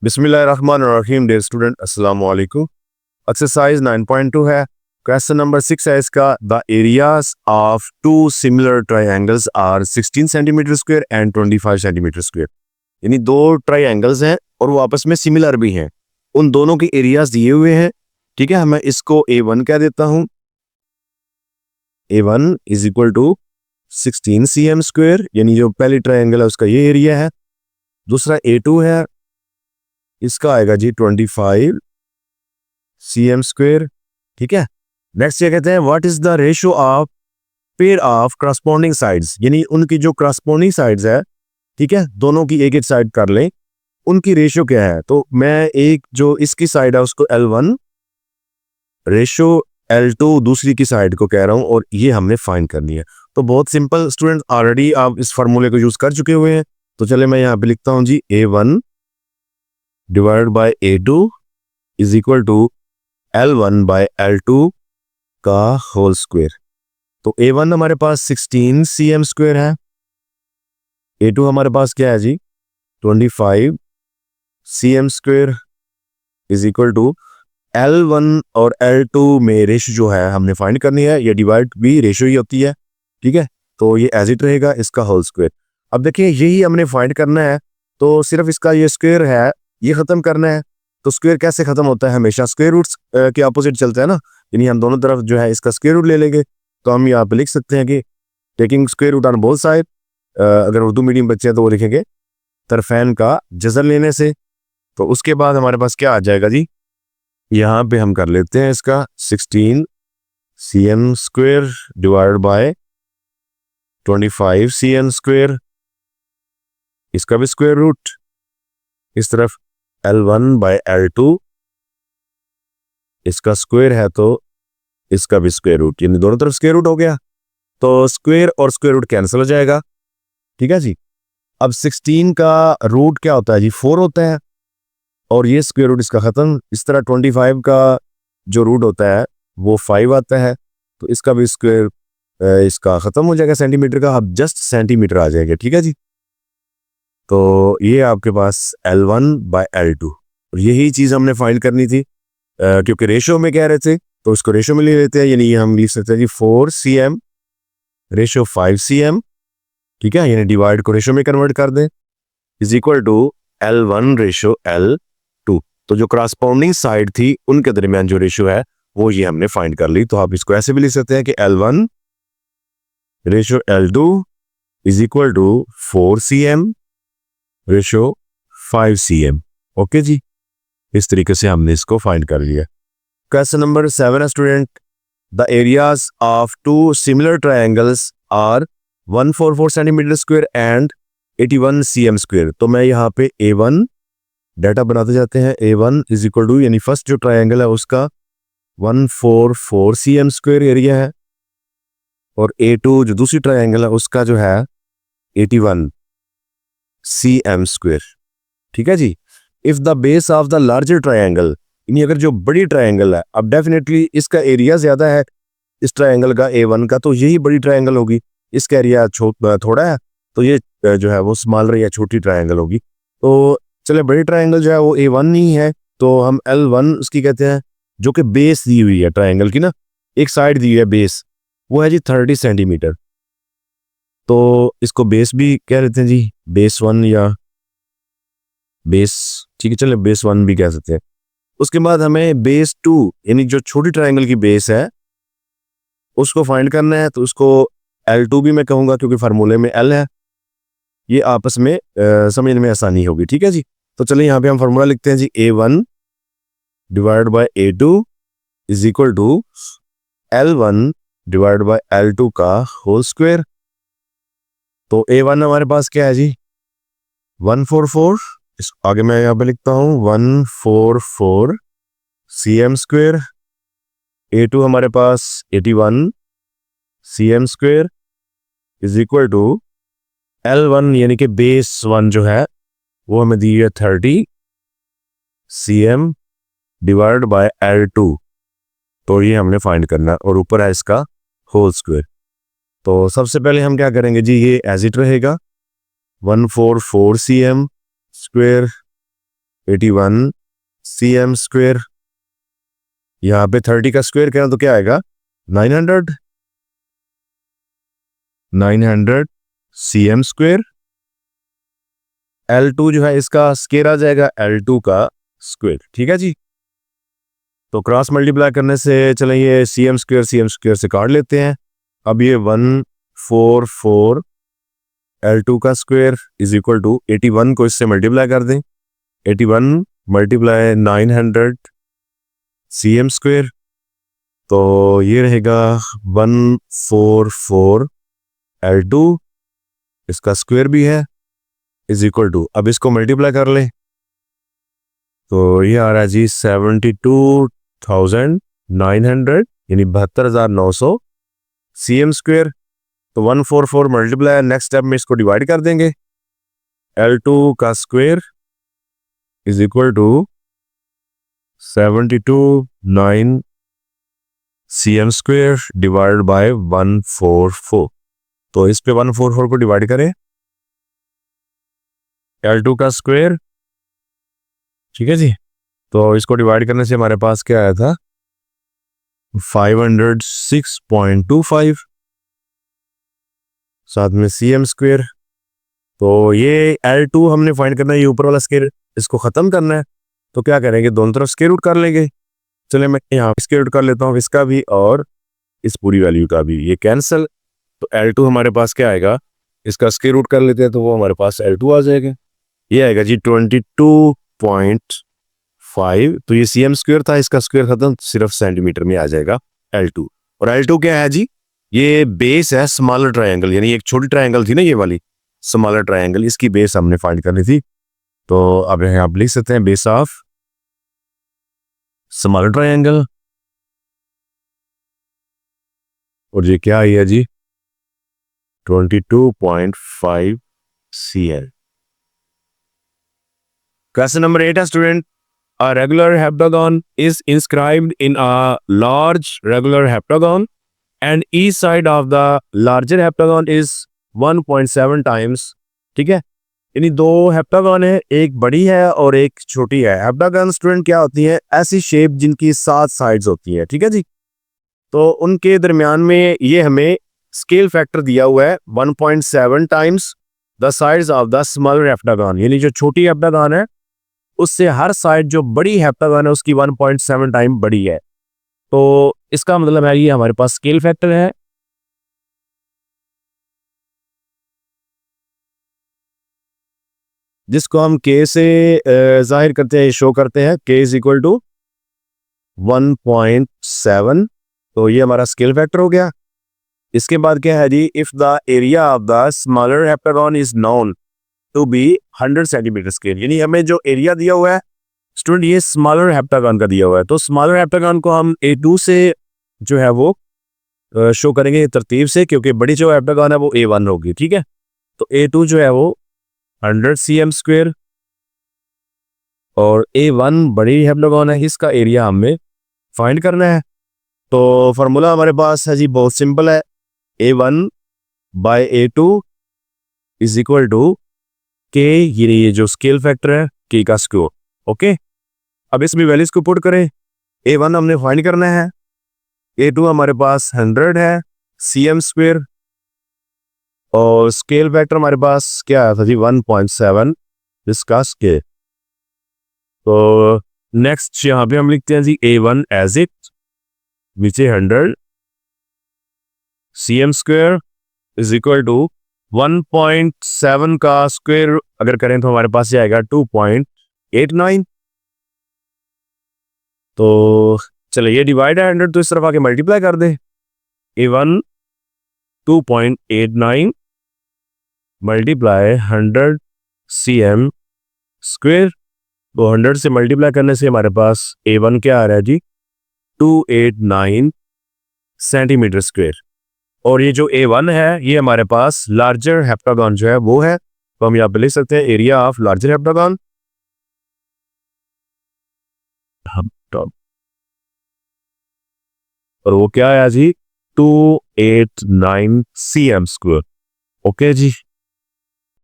बिस्मिल्लाहिर्रहमानिर्रहीम। Dear student, अस्सलाम वालेकुम। एक्सरसाइज 9.2 है। क्वेश्चन नंबर 6 है इसका। The areas of two similar triangles are 16 centimeter square and 25 centimeter square. यानी दो ट्राइंगल्स हैं और वो आपस में सिमिलर भी हैं। उन दोनों के एरियाज दिए हुए हैं। ठीक है, मैं इसको A1 कह देता हूं। A1 is equal to 16 cm square, यानी जो पहली ट्राइंगल है उसका ये एरिया है। दूसरा A2 है, इसका आएगा जी 25 cm स्क्वायर। ठीक है, नेक्स्ट ये कहते हैं what is the ratio of pair of corresponding sides, यानी उनकी जो करस्पॉन्डिंग साइड्स है, ठीक है, दोनों की एक एक साइड कर लें, उनकी रेशियो क्या है। तो मैं एक जो इसकी साइड है उसको L1 रेशियो L2 दूसरी की साइड को कह रहा हूं और ये हमने फाइंड करनी है। तो बहुत सिंपल स्टूडेंट, ऑलरेडी आप इस फार्मूले को यूज कर चुके हुए हैं। तो चले मैं यहाँ पे लिखता हूं जी A1 divide by A2 is equal to L1 by L2 का होल स्क्वायर। तो A1 हमारे पास 16 cm स्क्वायर है, A2 हमारे पास क्या है जी 25 cm square is equal to L1 और L2 में रेशियो जो है हमने फाइंड करनी है। ये डिवाइड भी रेशियो ही होती है। ठीक है, तो ये एज इट रहेगा, इसका होल स्क्वायर। अब देखिए यही हमने फाइंड करना है, तो सिर्फ इसका ये स्क्वायर है, ये खत्म करना है। तो स्क्वायर कैसे खत्म होता है, हमेशा स्क्वायर रूट्स के अपोजिट चलता है ना, यानी हम दोनों तरफ जो है इसका स्क्वायर रूट ले लेंगे। तो हम यहाँ पे लिख सकते हैं कि taking square root on both side, अगर उर्दू मीडियम बच्चे हैं तो वो लिखेंगे तरफैन का जज़र लेने से। तो उसके बाद हमारे पास क्या आ जाएगा जी, यहाँ पे हम कर लेते हैं इसका 16 cm square divide bye 25 cm square, इसका भी स्क्वायर रूट, इस तरफ L1 बाय L2 इसका स्क्वायर है तो इसका भी स्क्वायर रूट, यानी दोनों तरफ स्क्वायर रूट हो गया। तो स्क्वायर और स्क्वायर रूट कैंसिल हो जाएगा। ठीक है जी, अब 16 का रूट क्या होता है जी 4 होता है और ये स्क्वायर रूट इसका खत्म। इस तरह 25 का जो रूट होता है वो 5 आता है, तो इसका भी स्क्वायर इसका खत्म हो जाएगा सेंटीमीटर का, अब जस्ट सेंटीमीटर आ जाएगा। ठीक है जी, तो ये आपके पास L1 बाय L2, और यही चीज हमने फाइंड करनी थी। क्योंकि रेशियो में कह रहे थे तो इसको रेशियो में ले लेते हैं, यानी ये हम लिख सकते हैं जी 4 cm रेशियो 5 cm। ठीक है, यानी डिवाइड को रेशियो में कन्वर्ट कर दें, is equal to L1 ratio L2। तो जो करस्पॉन्डिंग साइड थी उनके दरमियान जो रेशियो है वो ये हमने फाइंड कर ली। तो आप इसको ऐसे भी लिख सकते हैं कि L1 ratio L2 is equal to 4 cm ratio 5 cm। Okay जी, इस तरीके से हमने इसको फाइंड कर लिया। क्वेश्चन नंबर 7 है student. The areas of two similar triangles are 144 centimetre square and 81 cm square. तो मैं यहाँ पे A1 डाटा बनाते जाते हैं। A1 इज इक्वल टू, यानी फर्स्ट जो ट्राइंगल है उसका 144 cm स्क्वायर एरिया है, और A2 जो दूसरी ट्राइंगल है उसका जो है 81 cm स्क्वायर। ठीक है जी, if the base of the larger triangle, यानी अगर जो बड़ी ट्राइंगल है, अब डेफिनेटली इसका एरिया ज्यादा है इस ट्राइंगल का A1 का, तो यही बड़ी ट्राइंगल होगी। इसका एरिया थोड़ा है तो ये जो है वो स्मॉलर या छोटी ट्राइंगल होगी। तो चले बड़ी ट्राइंगल जो है वो A1 ही है, तो हम L1 उसकी कहते हैं, जो कि बेस दी हुई है ट्राइंगल की ना, एक साइड दी हुई है बेस, वो है जी 30 सेंटीमीटर। तो इसको बेस भी कह लेते हैं जी, बेस 1 या बेस, ठीक है, चले बेस 1 भी कह सकते हैं। उसके बाद हमें बेस 2, यानी जो छोटी ट्राइंगल की बेस है उसको फाइंड करना है। तो उसको L2 भी मैं कहूंगा क्योंकि फार्मूले में L है, ये आपस में समझने में आसानी होगी। ठीक है जी, तो चलिए यहाँ पे हम फार्मूला लिखते हैं जी A1 divide by A2 is equal to L1 divide by L2 का होल स्क्वायर। तो A1 हमारे पास क्या है जी 144, इस आगे मैं यहाँ पे लिखता हूँ 144 cm स्क्वायर। A2 हमारे पास 81 cm square is equal to L1, यानी कि बेस 1 जो है वो हमें दी है 30 cm डिवाइड बाय L2। तो ये हमने फाइंड करना है, और ऊपर है इसका होल स्क्वायर। तो सबसे पहले हम क्या करेंगे जी, ये एज इट रहेगा 144 cm स्क्वायर 81 cm स्क्वेयर, यहाँ पे 30 का स्क्वायर करें तो क्या आएगा 900 cm स्क्वेयर। L2 जो है इसका स्क्वायर आ जाएगा L2 का स्क्वायर, ठीक है जी। तो क्रॉस मल्टीप्लाई करने से चलें ये cm स्क्वायर से काट लेते हैं। अब ये 144 L2 का स्क्वायर इज इक्वल टू 81 को इससे मल्टीप्लाई कर दें, 81 मल्टीप्लाई 900 cm स्क्वायर, तो ये रहेगा 144 L2, इसका स्क्वायर भी है, इज इक्वल टू, अब इसको मल्टीप्लाई कर लें तो ये आ रहा है जी 72,900 यानी 72,900 cm स्क्वायर। तो 144 मल्टीप्लाई, नेक्स्ट स्टेप में इसको डिवाइड कर देंगे, L2 का square is equal to 72,900 cm square divide by 144। तो इस पे 144 को डिवाइड करें, L2 का स्क्वायर, ठीक है जी। तो इसको डिवाइड करने से हमारे पास क्या आया था 506.25, साथ में cm स्क्वायर। तो ये L2 हमने फाइंड करना है, ये ऊपर वाला स्क्वायर इसको ख़त्म करना है, तो क्या करेंगे दोनों तरफ स्क्वायर रूट कर लेंगे। चलिए मैं यहाँ स्क्वायर रूट कर लेता हूँ इसका भी और इस पूरी वैल्यू का भी, ये कैंसिल। तो L2 हमारे पास क्या आएगा, इसका स्क्वायर रूट कर लेते हैं तो वो हमारे पास L2 आ जाएगा, ये आएगा जी 22.5। तो ये cm स्क्वायर था, इसका स्क्वायर खत्म, सिर्फ सेंटीमीटर में आ जाएगा L2। और L2 क्या है जी, ये बेस है स्मॉलर ट्रायंगल, यानी एक छोटी ट्रायंगल थी ना ये वाली स्मॉलर ट्रायंगल, इसकी बेस हमने फाइंड करनी थी। तो अब यहाँ आप लिख सकते हैं बेस ऑफ स्मॉलर ट्रायंगल, और ये क्या है जी 22.5 cm। Question number 8 है student, a regular heptagon is inscribed in a large regular heptagon and each side of the larger heptagon is 1.7 times, ठीक है। यानी दो हेप्टागन है, एक बड़ी है और एक छोटी है। हेप्टागन स्टूडेंट क्या होती है, ऐसी शेप जिनकी 7 साइड्स होती है, ठीक है जी। तो उनके दरमियान में ये हमें स्केल फैक्टर दिया हुआ है 1.7 times the sides of the smaller heptagon, यानी जो छोटी हेप्टागन है उससे हर साइड जो बड़ी हेप्टागन है उसकी 1.7 टाइम बड़ी है। तो इसका मतलब है ये हमारे पास स्केल फैक्टर है। जिसको हम k से जाहिर करते हैं, शो करते हैं, k इज इक्वल टू 1.7। तो ये हमारा स्केल फैक्टर हो गया। इसके बाद क्या है जी, if the area of the smaller heptagon is known to be 100 centimetre square, यानी हमें जो एरिया दिया हुआ है स्टूडेंट ये स्मॉलर हेप्टागन का दिया हुआ है। तो स्मॉलर हेप्टागन को हम A2 से जो है वो शो करेंगे तरतीब से, क्योंकि बड़ी जो हेप्टागन है वो A1 होगी, ठीक है। तो A2 जो है वो 100 cm स्क्वायर और A1 बड़ी हेप्टागन है, इसका एरिया हमें फाइंड करना है। तो फार्मूला हमारे पास है जी बहुत सिंपल है, A1 by A2 is equal to K, ये जो स्केल फैक्टर है K का स्क्वायर, ओके। अब इसमें वैल्यूज को पुट करें, A1 हमने फाइंड करना है, A2 हमारे पास 100 है cm स्क्वायर और स्केल फैक्टर हमारे पास क्या आया था जी 1.7 इसका स्केल। तो नेक्स्ट यहाँ पे हम लिखते हैं जी A1 एज इट, नीचे 100 cm square is equal to 1.7 का स्क्वायर अगर करें तो हमारे पास ये आएगा 2.89। तो चलिए ये डिवाइड है 100 तो इस तरफ आके मल्टीप्लाई कर दे, A1 2.89 मल्टीप्लाई 100 cm स्क्वायर। तो 100 से मल्टीप्लाई करने से हमारे पास A1 क्या आ रहा है जी 289 सेंटीमीटर स्क्वायर। और ये जो A1 है ये हमारे पास लार्जर हेप्टागन जो है वो है, तो हम यहाँ पे लिख सकते हैं एरिया ऑफ लार्जर हेप्टागन, और वो क्या है जी 289 cm स्क्वायर, ओके जी।